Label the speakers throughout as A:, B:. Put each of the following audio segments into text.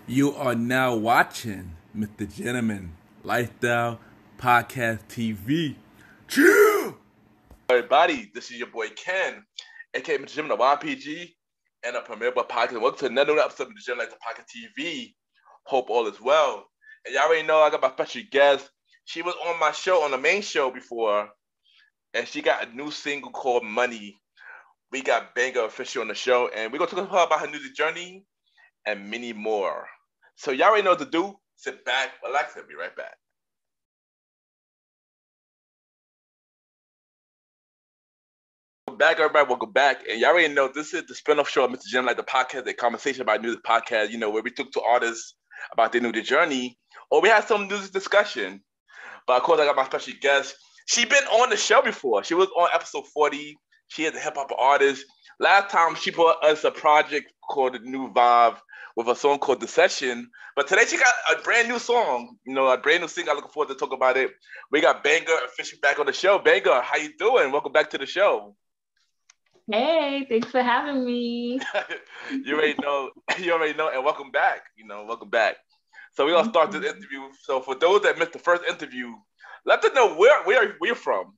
A: You are now watching MrGentleman Lifestyle Podcast TV. Chill! Everybody, this is your boy Ken, aka Mr. Jim, the YPG, and a Premier Podcast. Welcome to another episode of the Gentleman Lifestyle Podcast TV. Hope all is well. And y'all already know I got my special guest. She was on my show, on the main show before, and she got a new single called Money. We got Bangaa official on the show, and we're going to talk to her about her music journey and many more. So y'all already know what to do. Sit back, relax, and be right back. Welcome back, everybody. Welcome back. And y'all already know this is the spin-off show of Mr. Jim, like the podcast, the conversation about music podcast, where we talk to artists about their music journey, or we had some music discussion. But of course, I got my special guest. She been on the show before. She was on episode 40. She is a hip-hop artist. Last time she brought us a project called The New Vibe with a song called The Session. But today she got a brand new song, a brand new single. I'm looking forward to talk about it. We got Bangaa officially back on the show. Bangaa, how you doing? Welcome back to the show.
B: Hey, thanks for having me.
A: You already know, and welcome back. Welcome back. So we're gonna start this interview. So for those that missed the first interview, let them know where you're from.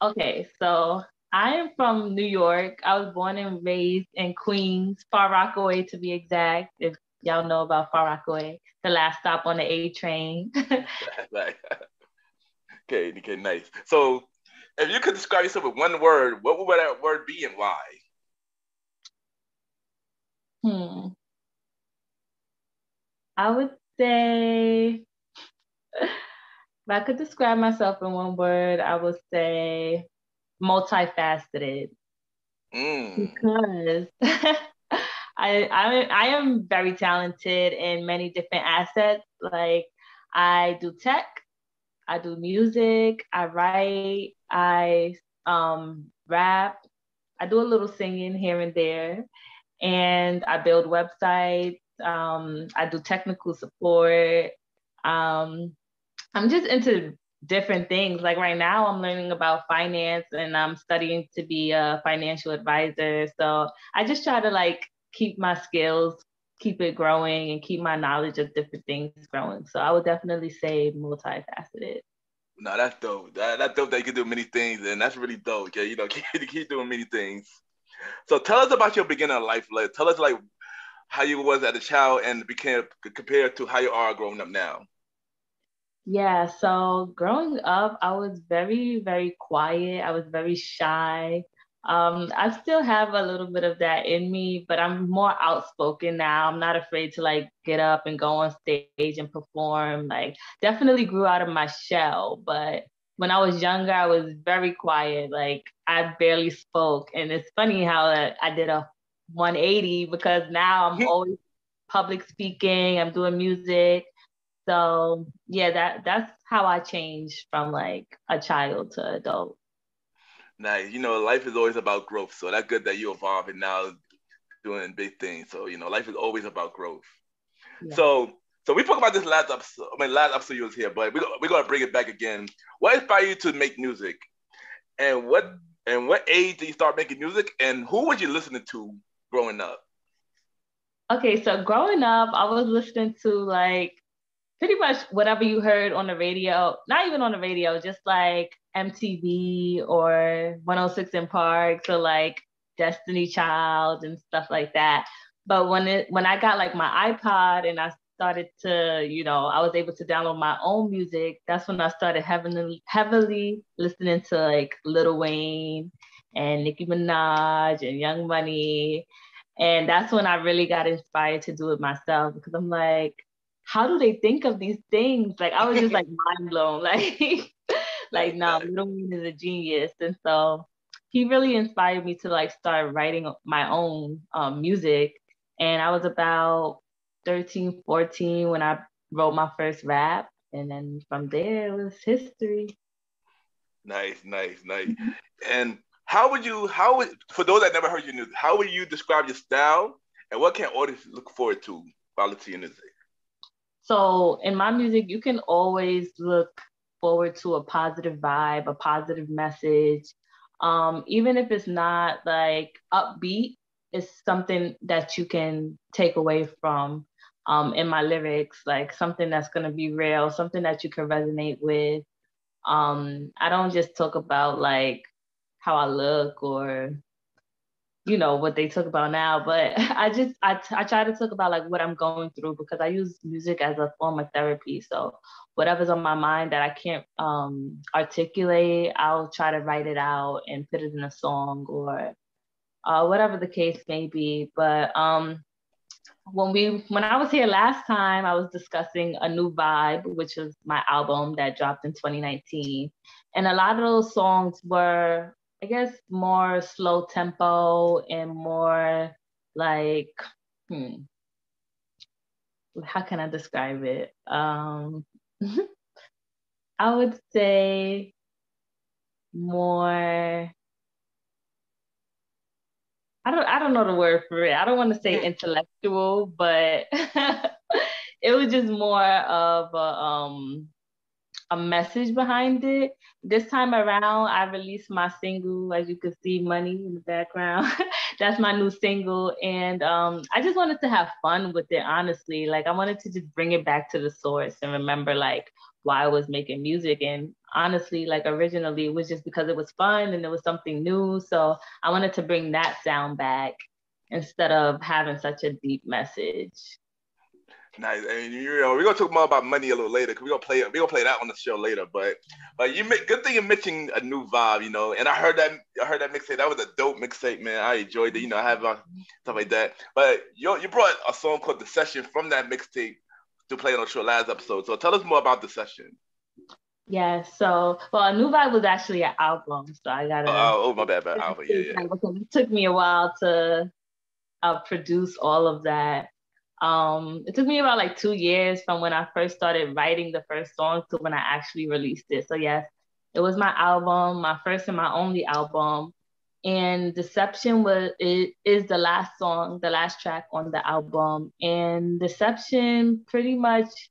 B: Okay, so I am from New York. I was born and raised in Queens, Far Rockaway to be exact. If y'all know about Far Rockaway, the last stop on the A train.
A: Okay, nice. So if you could describe yourself with one word, what would that word be and why?
B: I would say, if I could describe myself in one word, I would say multifaceted. Because I am very talented in many different assets. Like I do tech, I do music, I write, I rap, I do a little singing here and there, and I build websites. I do technical support. I'm just into different things. Like right now, I'm learning about finance and I'm studying to be a financial advisor. So I just try to keep my skills, keep it growing, and keep my knowledge of different things growing. So I would definitely say multifaceted.
A: No, that's dope. That's dope that you can do many things, and that's really dope. Okay, keep doing many things. So tell us about your beginning of life. Like, tell us how you was as a child and became compared to how you are growing up now.
B: Yeah, so growing up, I was very, very quiet. I was very shy. I still have a little bit of that in me, but I'm more outspoken now. I'm not afraid to get up and go on stage and perform. Like definitely grew out of my shell, but when I was younger, I was very quiet. Like I barely spoke. And it's funny how I did a 180 because now I'm always public speaking, I'm doing music. So yeah, that's how I changed from like a child to adult.
A: Nice. Life is always about growth. So that's good that you evolve and now doing big things. So, life is always about growth. Yeah. So we talked about this last episode. Last episode you was here, but we're gonna bring it back again. What inspired you to make music? And what age did you start making music? And who was you listening to growing up?
B: Okay, so growing up, I was listening to pretty much whatever you heard on the radio, not even on the radio, just like MTV or 106 in Park, so like Destiny Child and stuff like that. But when I got my iPod and I started to, I was able to download my own music, that's when I started heavily listening to Lil Wayne and Nicki Minaj and Young Money. And that's when I really got inspired to do it myself because I'm like, how do they think of these things? I was just mind blown. No, Lil Wayne is a genius. And so he really inspired me to start writing my own music. And I was about 13, 14 when I wrote my first rap. And then from there, it was history.
A: Nice. And for those that never heard your music, how would you describe your style and what can audience look forward to while listening to your music?
B: So in my music, you can always look forward to a positive vibe, a positive message. Even if it's not upbeat, it's something that you can take away from. in my lyrics, like something that's going to be real, something that you can resonate with. I don't just talk about like how I look or what they talk about now, but I try to talk about like what I'm going through, because I use music as a form of therapy. So whatever's on my mind that I can't articulate, I'll try to write it out and put it in a song, or whatever the case may be. But when I was here last time, I was discussing A New Vibe, which was my album that dropped in 2019. And a lot of those songs were, I guess, more slow tempo and more like, how can I describe it? I would say more, I don't know the word for it. I don't want to say intellectual, but it was just more of a message behind it. This time around, I released my single, as you can see, Money in the background. That's my new single. And I just wanted to have fun with it, honestly. Like, I wanted to just bring it back to the source and remember like why I was making music. And honestly, like originally it was just because it was fun and it was something new. So I wanted to bring that sound back instead of having such a deep message.
A: Nice, and we're gonna talk more about Money a little later, because we're gonna play that on the show later. But good thing you're mentioning A New Vibe, and I heard that mixtape. That was a dope mixtape, man. I enjoyed it. I have stuff like that. But you brought a song called The Session from that mixtape to play on the show last episode. So tell us more about The Session.
B: Yeah, so A New Vibe was actually an album, so I gotta.
A: Oh, my bad, album. Yeah.
B: It took me a while to produce all of that. It took me about like 2 years from when I first started writing the first song to when I actually released it. So yes, it was my album, my first and my only album. And Deception is the last song, the last track on the album. And Deception pretty much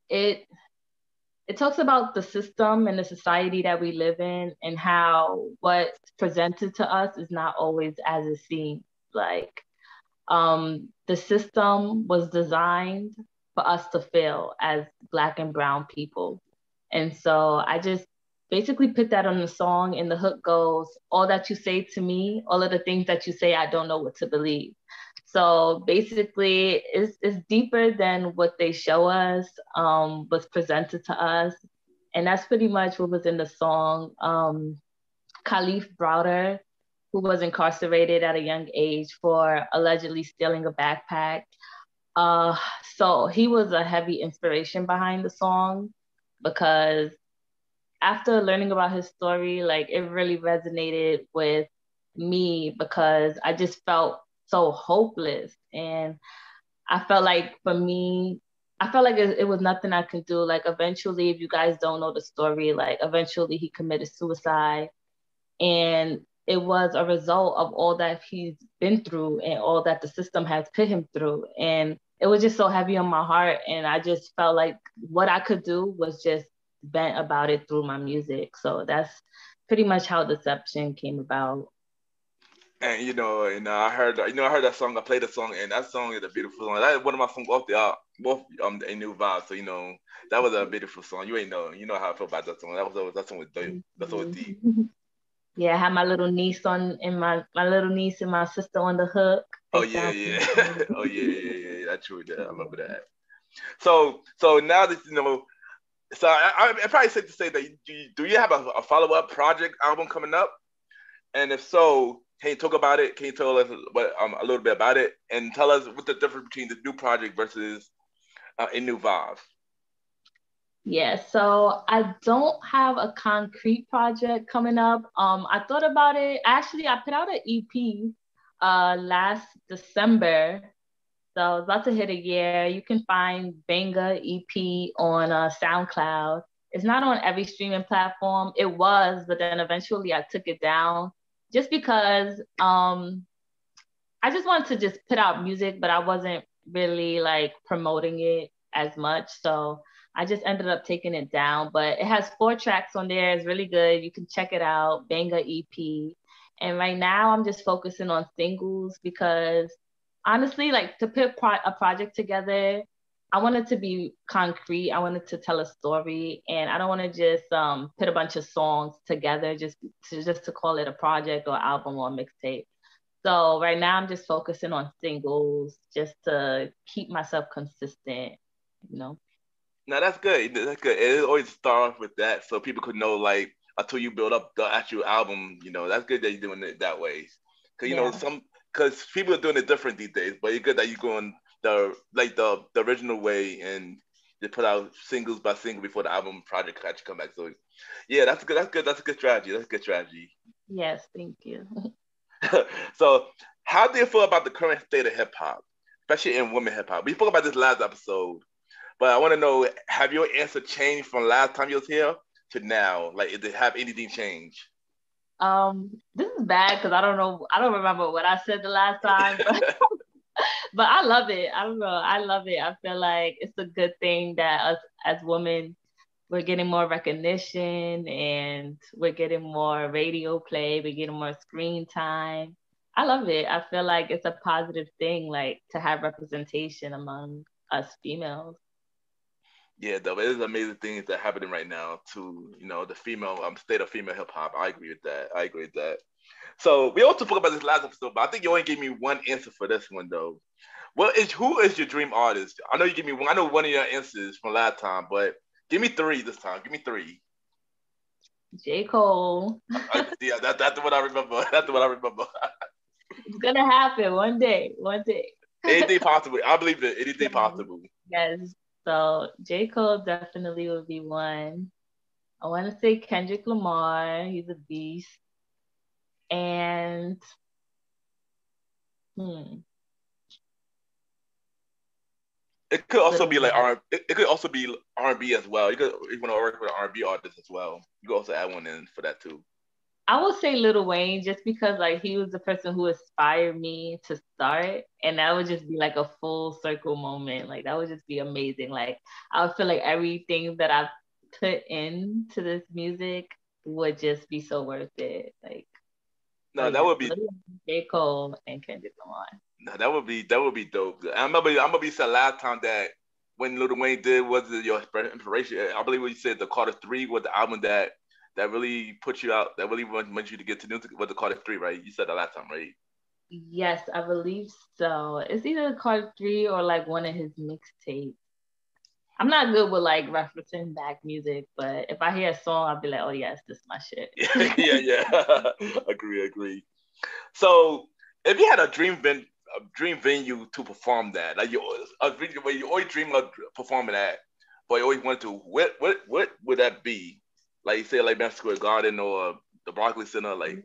B: it talks about the system and the society that we live in, and how what's presented to us is not always as it seems. Like the system was designed for us to fail as Black and brown people. And so I just basically put that on the song, and the hook goes, all that you say to me, all of the things that you say, I don't know what to believe. So basically it's deeper than what they show us, was presented to us. And that's pretty much what was in the song. Khalif Browder, who was incarcerated at a young age for allegedly stealing a backpack. So he was a heavy inspiration behind the song, because after learning about his story, like it really resonated with me, because I just felt so hopeless. And I felt like for me, I felt like it was nothing I could do. Like eventually, if you guys don't know the story, like eventually he committed suicide. And it was a result of all that he's been through and all that the system has put him through. And it was just so heavy on my heart. And I just felt like what I could do was just vent about it through my music. So that's pretty much how Deception came about.
A: And I heard that song. I played the song, and that song is a beautiful song. That is one of my songs off both A New Vibe. So that was a beautiful song. You know how I feel about that song. That song was dope. That song was deep.
B: Yeah, I had my little niece my little niece and my sister on the hook.
A: Oh yeah. Oh yeah. That's true. I remember that. So now that so I probably safe to say that do you have a follow up project album coming up? And if so, can you talk about it? Can you tell us a little bit about it, and tell us what the difference between the new project versus A New Vibe?
B: Yeah, so I don't have a concrete project coming up. I thought about it. Actually, I put out an EP last December. So it's about to hit a year. You can find Bangaa EP on SoundCloud. It's not on every streaming platform. It was, but then eventually I took it down just because I just wanted to just put out music, but I wasn't really like promoting it as much. So I just ended up taking it down, but it has 4 tracks on there. It's really good. You can check it out, Bangaa EP. And right now I'm just focusing on singles, because honestly, like to put a project together, I want it to be concrete. I want it to tell a story, and I don't want to just put a bunch of songs together just to call it a project or album or mixtape. So right now I'm just focusing on singles just to keep myself consistent, you know.
A: Now that's good. That's good. It always start off with that, so people could know like until you build up the actual album. That's good that you're doing it that way. Cause
B: Yeah.
A: cause people are doing it different these days. But it's good that you're going the original way and you put out singles by single before the album project actually come back. So yeah, that's good. That's good. That's a good strategy. That's a good strategy.
B: Yes, thank you.
A: So how do you feel about the current state of hip hop, especially in women hip hop? We spoke about this last episode. But I want to know, have your answer changed from last time you was here to now? Like, did it have anything change?
B: This is bad because I don't remember what I said the last time, but I love it. I don't know. I love it. I feel like it's a good thing that us as women, we're getting more recognition and we're getting more radio play, we're getting more screen time. I love it. I feel like it's a positive thing, like to have representation among us females.
A: Yeah, though, it is amazing things that are happening right now to, the female state of female hip hop. I agree with that. I agree with that. So we also spoke about this last episode, but I think you only gave me one answer for this one though. Who is your dream artist? I know you give me one. I know one of your answers from last time, but give me three this time. Give me three.
B: J. Cole.
A: Yeah, that's what I remember. That's what I remember.
B: It's gonna happen one day. One day.
A: Anything possible. I believe it. Anything possible.
B: Yes. So J. Cole definitely would be one. I want to say Kendrick Lamar. He's a beast. And hmm,
A: It could also
B: Little
A: be like
B: Wayne.
A: R. It could also be R&B as well. You want to work with an R&B artist as well. You could also add one in for that too.
B: I would say Little Wayne just because like he was the person who inspired me to start, and that would just be like a full circle moment. Like that would just be amazing. Like I would feel like everything that I've put into this music would just be so worth it. Like so
A: No, that
B: yeah,
A: would be
B: Little Wayne, J. Cole and Kendrick Lamar.
A: no, that would be dope. I remember you said last time that when Lil Wayne did was your inspiration. I believe what you said the Carter Three was the album that really put you out. That really wants you to get to music was the Carter Three, right? You said that last time, right?
B: Yes, I believe so. It's either Card 3 or like one of his mixtapes. I'm not good with like referencing back music, but if I hear a song, I'll be like, oh yes, this is my shit.
A: Yeah. Agree. So, if you had a dream venue to perform that, like a venue where you always dream of performing at, but you always wanted to, what would that be? Like you say, like Madison Square Garden or the Barclays Center, like.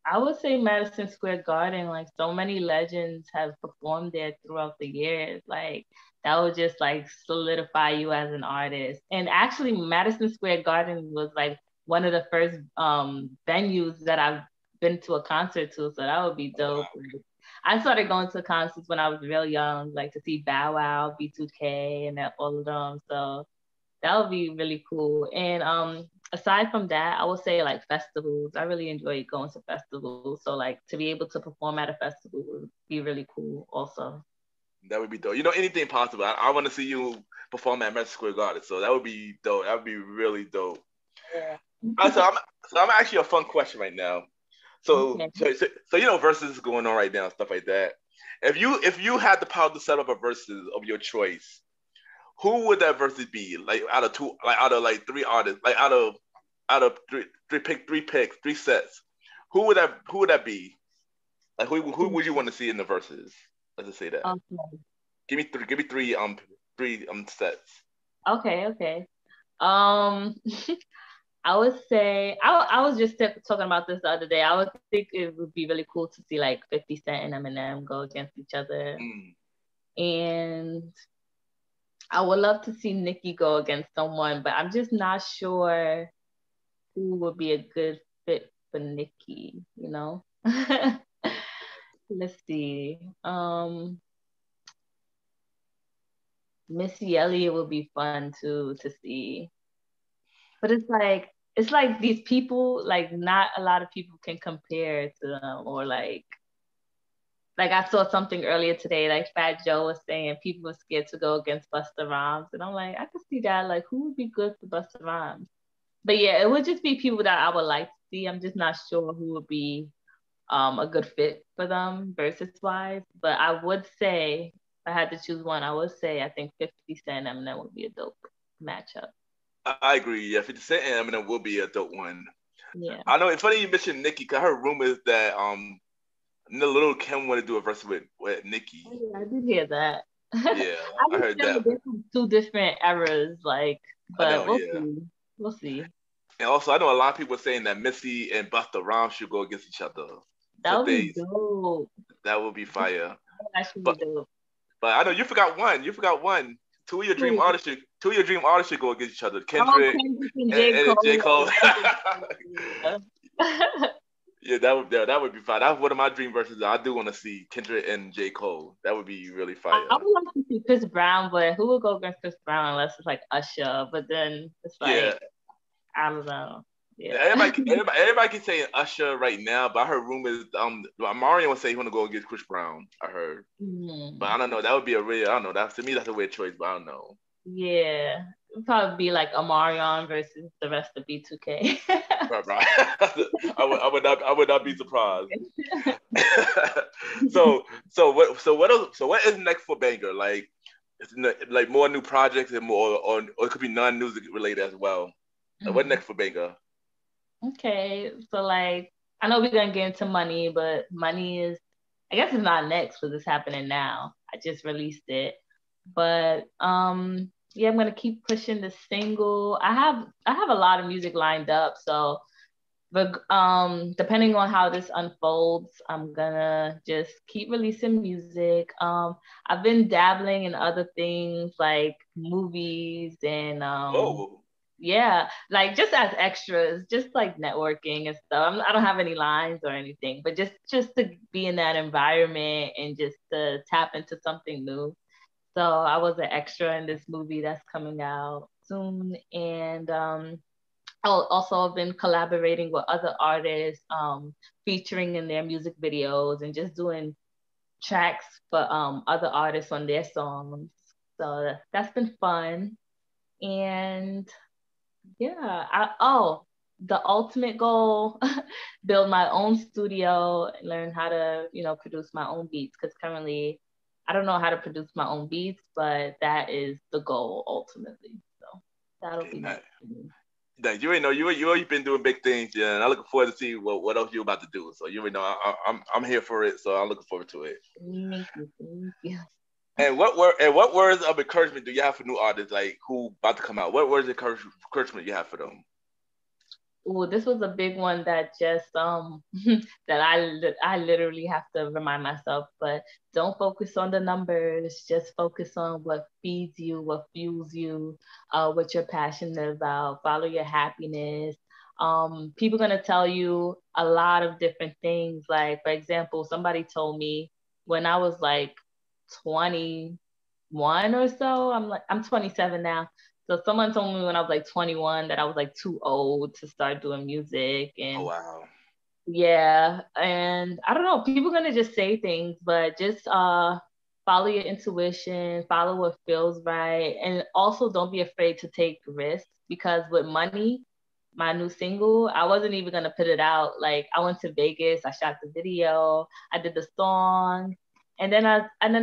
B: I would say Madison Square Garden, like so many legends have performed there throughout the years. Like that would just like solidify you as an artist. And actually Madison Square Garden was like one of the first venues that I've been to a concert to. So that would be
A: Oh
B: dope.
A: wow.
B: Like, I started going to concerts when I was real young, like to see Bow Wow, B2K, and all of them. So that would be really cool. And aside from that, I would say like festivals. I really enjoy going to festivals. So like to be able to perform at a festival would be really cool also.
A: That would be dope. Anything possible. I want to see you perform at Madison Square Garden. So that would be dope. That would be really dope.
B: Yeah.
A: So I'm asking you a fun question right now. So,
B: Okay.
A: so, so, so verses going on right now, stuff like that. If you had the power to set up a verses of your choice, who would that versus be? Like out of two, like out of like three artists, like out of three picks, three sets. Who would that be? Like who would you want to see in the verses? Let's just say that.
B: Okay.
A: Give me three sets.
B: Okay. Um, I would say I was just talking about this the other day. I would think it would be really cool to see like 50 Cent and Eminem go against each other.
A: Mm.
B: And I would love to see Nicki go against someone, but I'm just not sure who would be a good fit for Nicki, you know? Let's see. Missy Elliott would be fun to see. But it's like these people, like not a lot of people can compare to them or like Like I saw something earlier today, like Fat Joe was saying people were scared to go against Busta Rhymes. And I'm like, I could see that. Like, who would be good for Busta Rhymes? But yeah, it would just be people that I would like to see. I'm just not sure who would be a good fit for them versus wise. But I would say if I had to choose one, I would say I think 50 Cent and Eminem would be a dope matchup.
A: I agree. Yeah, 50 Cent and Eminem will be a dope one.
B: Yeah.
A: I know it's funny you mentioned Nicki, because I heard rumors that Little Kim want to do a verse with Nicki.
B: Oh, yeah, I did hear that.
A: Yeah, I heard that.
B: They're from two different eras, like,
A: I
B: but
A: know,
B: we'll
A: yeah.
B: see. We'll see.
A: And also, I know a lot of people saying that Missy and Busta Rhymes should go against each other.
B: That would be dope.
A: That would be fire.
B: Actually,
A: But
B: dope.
A: but I know you forgot one. You forgot one. Two of your dream artists should go against each other. Kendrick,
B: Kendrick and
A: J. Cole.
B: Yeah.
A: Yeah, that would be fine. That's one of my dream verses. I do want to see Kendrick and J. Cole. That would be really fire.
B: I would like to see Chris Brown, but who would go against Chris Brown unless it's like Usher? But then it's like, I don't know. Yeah.
A: Everybody can say Usher right now, but I heard rumors. Mario would say he want to go against Chris Brown. I heard, but I don't know. That would be I don't know. To me, that's a weird choice, but I don't know.
B: Yeah, it'd probably be like Omarion versus the rest of B2K.
A: Right. I would not be surprised. So what is next for Bangaa? Like more new projects and more, or it could be non-music related as well. What next for Bangaa?
B: Okay, so like I know we're gonna get into money, but money is, I guess it's not next because it's happening now. I just released it, but yeah, I'm gonna keep pushing the single. I have a lot of music lined up, so but depending on how this unfolds, I'm gonna just keep releasing music. I've been dabbling in other things like movies and yeah, like just as extras, just like networking and stuff. I don't have any lines or anything, but just to be in that environment and just to tap into something new. So I was an extra in this movie that's coming out soon, and I'll also have been collaborating with other artists, featuring in their music videos and just doing tracks for other artists on their songs. So that's been fun. And yeah, the ultimate goal, build my own studio, learn how to, produce my own beats. Because currently I don't know how to produce my own beats, but that is the goal ultimately. So that'll be nice.
A: That you already know you already been doing big things, yeah, and I'm looking forward to see what else you're about to do. So you already know I'm here for it, so I'm looking forward to it.
B: Thank you.
A: And what words of encouragement do you have for new artists like who about to come out? What words of encouragement you have for them?
B: Oh, this was a big one that just that I literally have to remind myself, but don't focus on the numbers, just focus on what feeds you, what fuels you, what you're passionate about, follow your happiness. People gonna tell you a lot of different things. Like, for example, somebody told me when I was like 21 or so, I'm 27 now. So someone told me when I was like 21 that I was like too old to start doing music. And
A: oh, wow.
B: Yeah. And I don't know, people are gonna just say things, but just follow your intuition, follow what feels right. And also don't be afraid to take risks, because with money, my new single, I wasn't even gonna put it out. Like I went to Vegas, I shot the video, I did the song. And then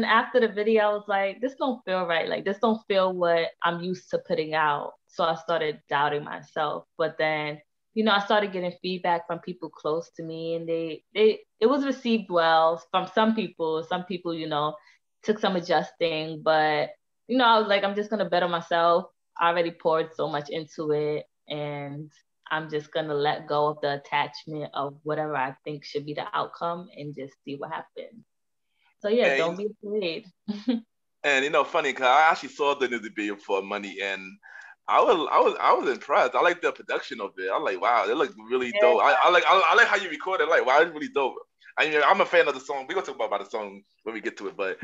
B: after the video, I was like, this don't feel right. Like this don't feel what I'm used to putting out. So I started doubting myself. But then, I started getting feedback from people close to me, and it was received well from some people. Some people, took some adjusting, but I was like, I'm just gonna bet on myself. I already poured so much into it, and I'm just gonna let go of the attachment of whatever I think should be the outcome and just see what happens. So yeah, and, don't be afraid.
A: And funny, cause I actually saw the music video for Money, and I was impressed. I like the production of it. I'm like, wow, it looked really dope. I like how you record it. Like, wow, it's really dope. I mean, I'm a fan of the song. We're gonna talk about the song when we get to it, but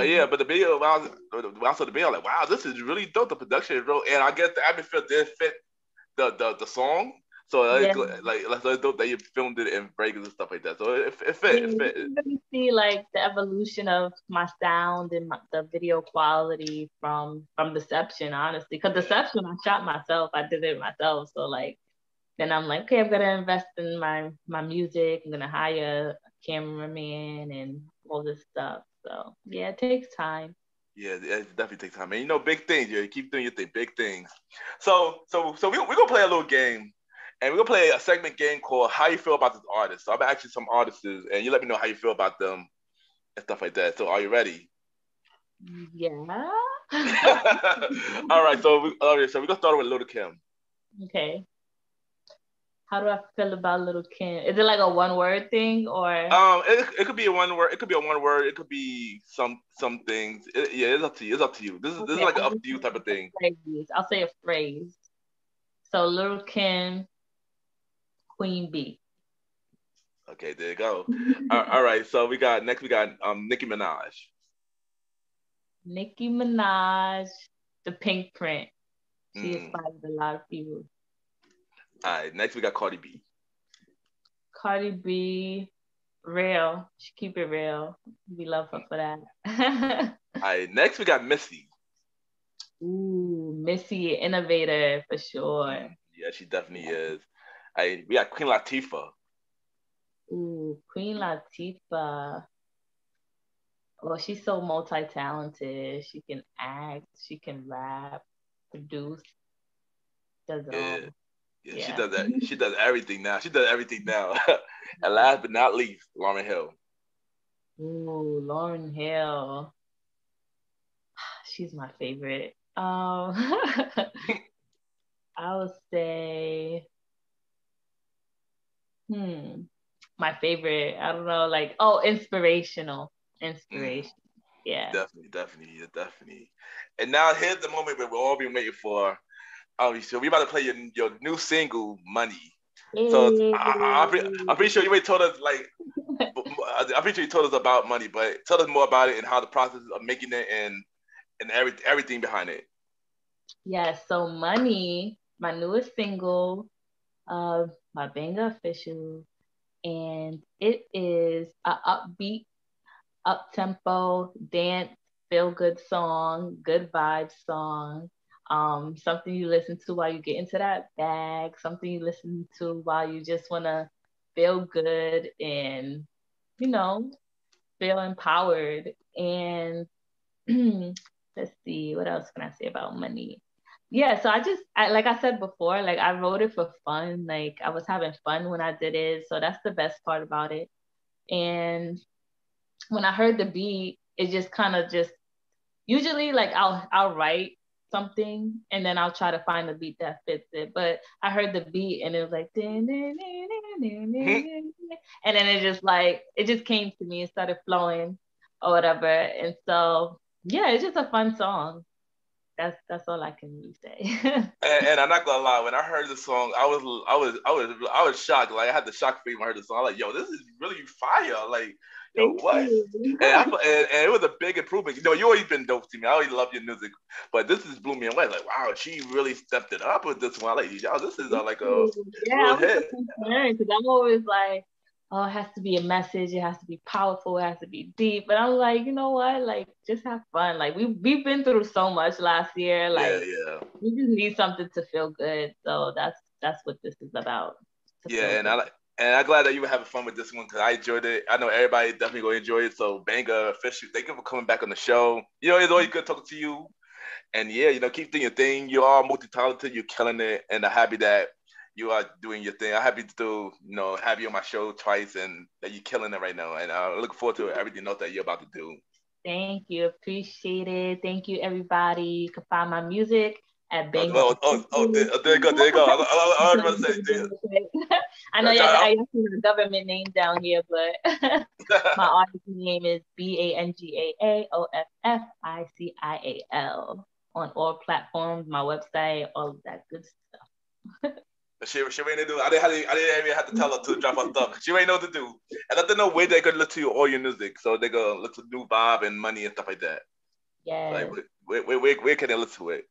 A: yeah, but the video, when I saw the video, I'm like, wow, this is really dope. The production is real, and I guess the atmosphere did fit the song. So
B: Yeah.
A: like it's dope that you filmed it in Vegas and stuff like that. So it
B: Yeah,
A: fit, it
B: you
A: fit.
B: can really see like the evolution of my sound and the video quality from Deception, honestly. Because Deception, I shot myself, I did it myself. So like, then I'm like, okay, I'm gonna invest in my music. I'm gonna hire a cameraman and all this stuff. So yeah, it takes time.
A: Yeah, it definitely takes time. And you know, big things. You keep doing your thing, big things. So we're gonna play a little game, and we're gonna play a segment game called "How You Feel About This Artist." So I'm gonna ask you some artists, and you let me know how you feel about them and stuff like that. So are you ready?
B: Yeah.
A: All right. So we're gonna start with Little Kim.
B: Okay. How do I feel about Little Kim? Is it like a one word thing or?
A: It could be a one word. It could be a one word. It could be some things. Yeah, it's up to you. It's up to you. This is
B: Okay,
A: like an
B: I'll
A: up
B: just
A: to you type of
B: say
A: thing.
B: a phrase. I'll say a phrase. So Little Kim, Queen Bee.
A: Okay, there you go. All right. So we got Nicki Minaj.
B: Nicki Minaj, the Pink Print. She
A: Mm.
B: inspired a lot of people.
A: All right. Next we got Cardi B.
B: Cardi B, real. She keep it real. We love her for that.
A: All right. Next we got Missy.
B: Ooh, Missy, innovator for sure.
A: Yeah, she definitely is. All right. We got Queen Latifah.
B: Ooh, Queen Latifah. Oh, she's so multi-talented. She can act, she can rap, produce, does it
A: Yeah.
B: all.
A: Yeah, she
B: Yeah.
A: does that. She does everything now. She does everything now. And last but not least, Lauryn Hill.
B: Ooh, Lauryn Hill. She's my favorite. I would say, hmm, my favorite. I don't know, like, oh, inspirational.
A: Mm,
B: Inspiration. Yeah.
A: yeah, definitely. And now here's the moment that we've all been waiting for. So we about to play your new single, Money. So
B: Hey.
A: I'm pretty sure you already told us I'm pretty sure you told us about Money, but tell us more about it and how the process of making it and everything behind it.
B: Yeah, so Money, my newest single, my Bangaa official, and it is a upbeat, up tempo dance, feel good song, good vibe song. Something you listen to while you get into that bag, something you listen to while you just wanna feel good and you know feel empowered. And let's see, what else can I say about Money? Yeah, so like I said before, like I wrote it for fun. Like I was having fun when I did it. So that's the best part about it. And when I heard the beat, it just kind of just usually like I'll write something and then I'll try to find a beat that fits it. But I heard the beat and it was like din, din, din, din, din, din, din. And then it just came to me and started flowing or whatever. And so yeah, it's just a fun song. That's all I can really say.
A: And I'm not gonna lie, when I heard the song, I was shocked. Like I had the shock feeling when I heard the song. I'm like, yo, this is really fire. Like, yo,
B: Thank
A: what?
B: you.
A: And it was a big improvement. You know, you always been dope to me. I always love your music, but this just blew me away. Like, wow, she really stepped it up with this one. Like, yo, this is
B: Thank
A: like a
B: you. Yeah,
A: real
B: I was so
A: hit.
B: concerned because I'm always like, oh, it has to be a message, it has to be powerful, it has to be deep. But I'm like, you know what? Like, just have fun. Like we've been through so much last year.
A: Yeah,
B: Like
A: yeah,
B: we just need something to feel good. So that's what this is about. To feel
A: yeah.
B: good.
A: And I'm glad that you were having fun with this one because I enjoyed it. I know everybody definitely gonna enjoy it. So, Bangaa official, thank you for coming back on the show. You know, it's always good talking to you. And yeah, you know, keep doing your thing. You are multi-talented. You're killing it, and I'm happy that you are doing your thing. I'm happy to have you on my show twice, and that you're killing it right now. And I look forward to everything else that you're about to do.
B: Thank you. Appreciate it. Thank you, everybody. You can find my music at
A: Oh,
B: Banger.
A: there you go, there you go. I was about to say,
B: I know I see the government name down here, but my artist name is BANGAAOFFICIAL on all platforms, my website, all of that good stuff.
A: she ain't do. I didn't even have to tell her to drop her stuff. She ain't know what to do, and let them know where they could listen to all your music, so they go listen to New Vibe and Money and stuff like that. Like,
B: Yes.
A: where can they listen to it?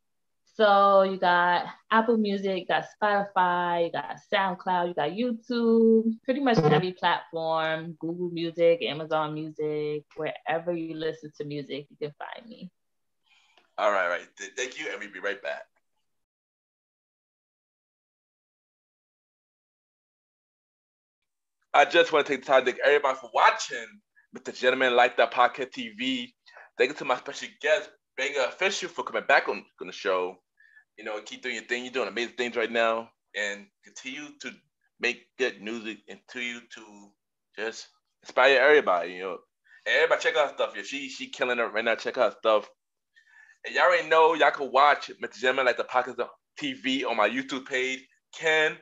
B: So you got Apple Music, you got Spotify, you got SoundCloud, you got YouTube, pretty much every platform, Google Music, Amazon Music, wherever you listen to music, you can find me.
A: All right. Thank you, and we'll be right back. I just want to take the time to thank everybody for watching MrGentleman Lifestyle Podcast TV. Thank you to my special guest, Bangaa Official, for coming back on the show. You know, keep doing your thing. You're doing amazing things right now, and continue to make good music and continue to just inspire everybody. You know, and everybody check out her stuff. Yeah, she killing it right now. Check out her stuff. And y'all already know y'all can watch MrGentleman Like the Podcast TV on my YouTube page, Ken,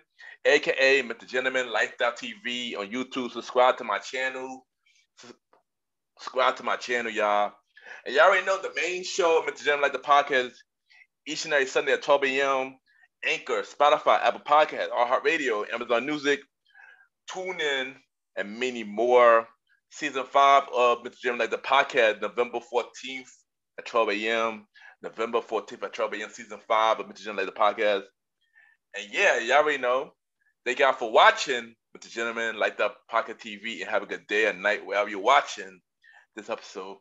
A: aka MrGentleman Lifestyle TV on YouTube. Subscribe to my channel. Subscribe to my channel, y'all. And y'all already know the main show, MrGentleman Like the Podcast, each and every Sunday at 12 a.m. Anchor, Spotify, Apple Podcasts, iHeartRadio, Amazon Music, TuneIn, and many more. Season 5 of MrGentleman Like the Podcast, November 14th at 12 a.m. November 14th at 12 a.m. Season 5 of MrGentleman Like the Podcast. And yeah, y'all already know. Thank y'all for watching MrGentleman Like the Podcast TV, and have a good day or night wherever you're watching this episode.